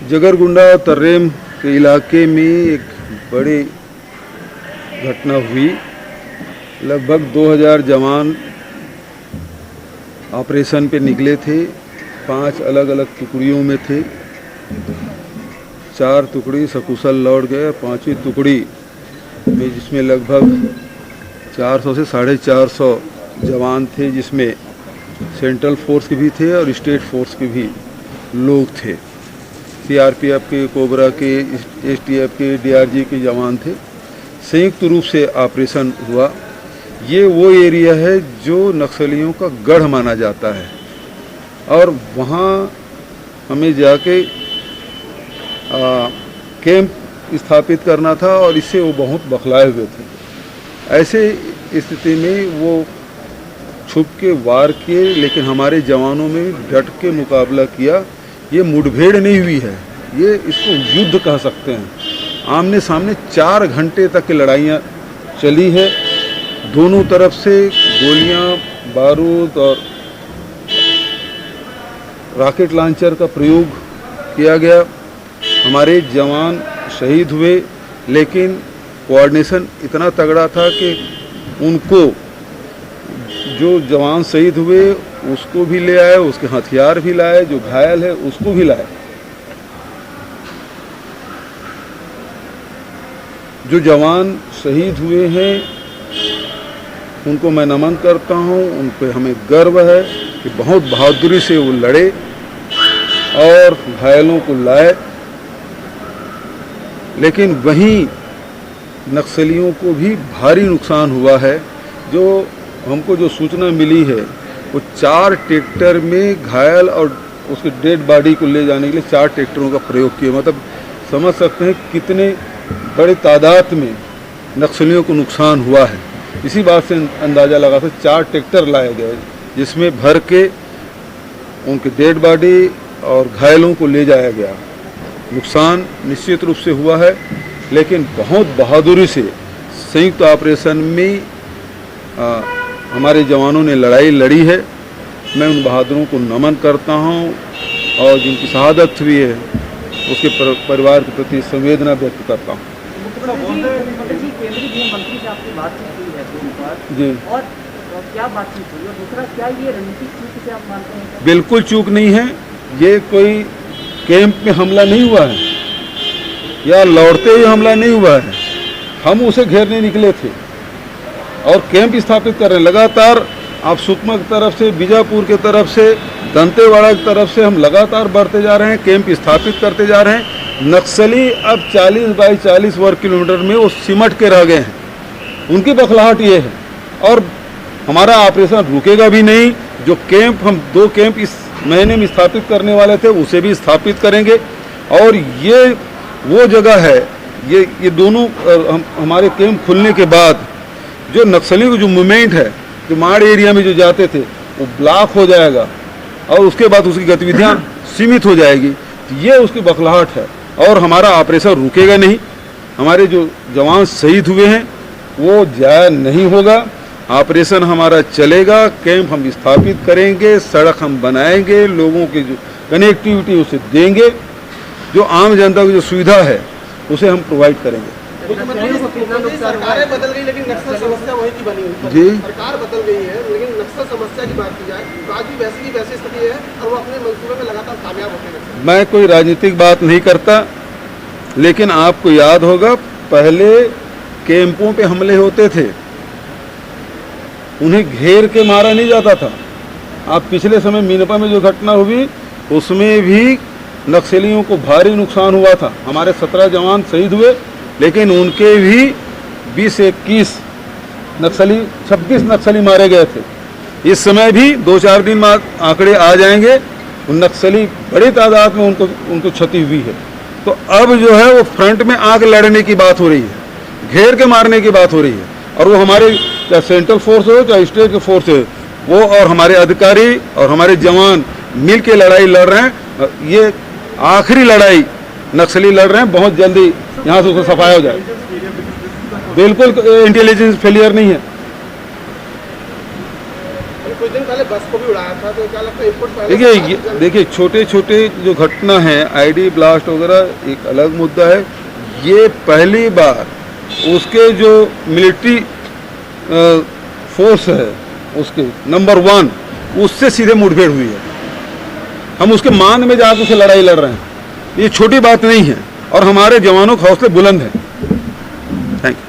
जगरगुंडा तर्रेम के इलाके में एक बड़ी घटना हुई। लगभग 2000 जवान ऑपरेशन पे निकले थे। 5 अलग अलग टुकड़ियों में थे। 4 टुकड़ी सकुशल लौट गए। 5वीं टुकड़ी में जिसमें लगभग 400 से 450 जवान थे, जिसमें सेंट्रल फोर्स के भी थे और स्टेट फोर्स के भी लोग थे। सीआरपीएफ के, कोबरा के, एसटीएफ के, डीआरजी के जवान थे। संयुक्त रूप से ऑपरेशन हुआ। ये वो एरिया है जो नक्सलियों का गढ़ माना जाता है और वहाँ हमें जाके कैंप स्थापित करना था और इससे वो बहुत बखलाए हुए थे। ऐसे स्थिति में वो छुप के वार किए, लेकिन हमारे जवानों में डट के मुकाबला किया। ये मुठभेड़ नहीं हुई है, ये इसको युद्ध कह सकते हैं। आमने सामने 4 घंटे तक की लड़ाइयाँ चली है। दोनों तरफ से गोलियां, बारूद और रॉकेट लॉन्चर का प्रयोग किया गया। हमारे जवान शहीद हुए, लेकिन कोऑर्डिनेशन इतना तगड़ा था कि उनको जो जवान शहीद हुए उसको भी ले आए, उसके हथियार भी लाए, जो घायल है उसको भी लाए। जो जवान शहीद हुए हैं उनको मैं नमन करता हूं। उन पे हमें गर्व है कि बहुत बहादुरी से वो लड़े और घायलों को लाए। लेकिन वहीं नक्सलियों को भी भारी नुकसान हुआ है। जो हमको जो सूचना मिली है वो 4 ट्रैक्टर में घायल और उसके डेड बॉडी को ले जाने के लिए 4 ट्रैक्टरों का प्रयोग किया। मतलब समझ सकते हैं कितने बड़े तादाद में नक्सलियों को नुकसान हुआ है। इसी बात से अंदाज़ा लगा था 4 ट्रैक्टर लाए गए, जिसमें भर के उनके डेड बॉडी और घायलों को ले जाया गया। नुकसान निश्चित रूप से हुआ है, लेकिन बहुत बहादुरी से संयुक्त ऑपरेशन में हमारे जवानों ने लड़ाई लड़ी है। मैं उन बहादुरों को नमन करता हूं और जिनकी शहादत हुई है उसके परिवार के प्रति संवेदना व्यक्त करता हूं। जी, और क्या बातचीत हुई और दूसरा क्या ये रणनीतिक चूक से आप मानते हैं? बिल्कुल चूक नहीं है। ये कोई कैंप में हमला नहीं हुआ है या लौटते हुए हमला नहीं हुआ है। हम उसे घेरने निकले थे और कैंप स्थापित कर रहे हैं। लगातार आप सुकमा की तरफ से, बीजापुर की तरफ से, दंतेवाड़ा की तरफ से हम लगातार बढ़ते जा रहे हैं, कैंप स्थापित करते जा रहे हैं। नक्सली अब 40 बाई 40 वर्ग किलोमीटर में वो सिमट के रह गए हैं। उनकी बखलाहट ये है और हमारा ऑपरेशन रुकेगा भी नहीं। जो कैंप हम 2 कैंप इस महीने में स्थापित करने वाले थे उसे भी स्थापित करेंगे। और ये वो जगह है, ये दोनों हमारे कैंप खुलने के बाद जो नक्सलियों की जो मूवमेंट है, जो माड़ एरिया में जो जाते थे वो ब्लॉक हो जाएगा और उसके बाद उसकी गतिविधियां सीमित हो जाएगी। ये उसकी बखलाहट है और हमारा ऑपरेशन रुकेगा नहीं। हमारे जो जवान शहीद हुए हैं वो जाया नहीं होगा। ऑपरेशन हमारा चलेगा। कैंप हम स्थापित करेंगे, सड़क हम बनाएंगे, लोगों की जो कनेक्टिविटी उसे देंगे, जो आम जनता की जो सुविधा है उसे हम प्रोवाइड करेंगे। सरकारें बदल गई लेकिन नक्सल समस्या वही की बनी हुई। जी, सरकार बदल गई है लेकिन नक्सल समस्या की बात की जाए तो आज भी वैसी की वैसी स्थिति है और वो अपने मंसूबे में लगातार कामयाब होते हैं। मैं कोई राजनीतिक बात नहीं करता, लेकिन आपको याद होगा पहले कैंपों पे हमले होते थे, उन्हें घेर के मारा नहीं जाता था। आप पिछले समय मीनपा में जो घटना हुई उसमें भी नक्सलियों को भारी नुकसान हुआ था। हमारे 17 जवान शहीद हुए, लेकिन उनके भी 20 से 21 नक्सली 26 नक्सली मारे गए थे। इस समय भी 2-4 दिन बाद आंकड़े आ जाएंगे। उन नक्सली बड़ी तादाद में उनको क्षति हुई है। तो अब जो है वो फ्रंट में आग लड़ने की बात हो रही है, घेर के मारने की बात हो रही है। और वो हमारे चाहे सेंट्रल फोर्स हो चाहे स्टेट के फोर्स हो, वो और हमारे अधिकारी और हमारे जवान मिल के लड़ाई लड़ रहे हैं। ये आखिरी लड़ाई नक्सली लड़ रहे हैं, बहुत जल्दी यहाँ से उसको सफाया हो जाए। बिल्कुल इंटेलिजेंस फेलियर नहीं है। कुछ दिन पहले पहले बस को भी उड़ाया था, तो क्या लगता है इनपुट पहले देखिए से था? देखिए छोटे छोटे जो घटना है, आईडी ब्लास्ट वगैरह एक अलग मुद्दा है। ये पहली बार उसके जो मिलिट्री फोर्स है उसके नंबर 1 उससे सीधे मुठभेड़ हुई है। हम उसके मान में जाकर उसे लड़ाई लड़ रहे हैं, ये छोटी बात नहीं है और हमारे जवानों के हौसले बुलंद हैं। Thank you.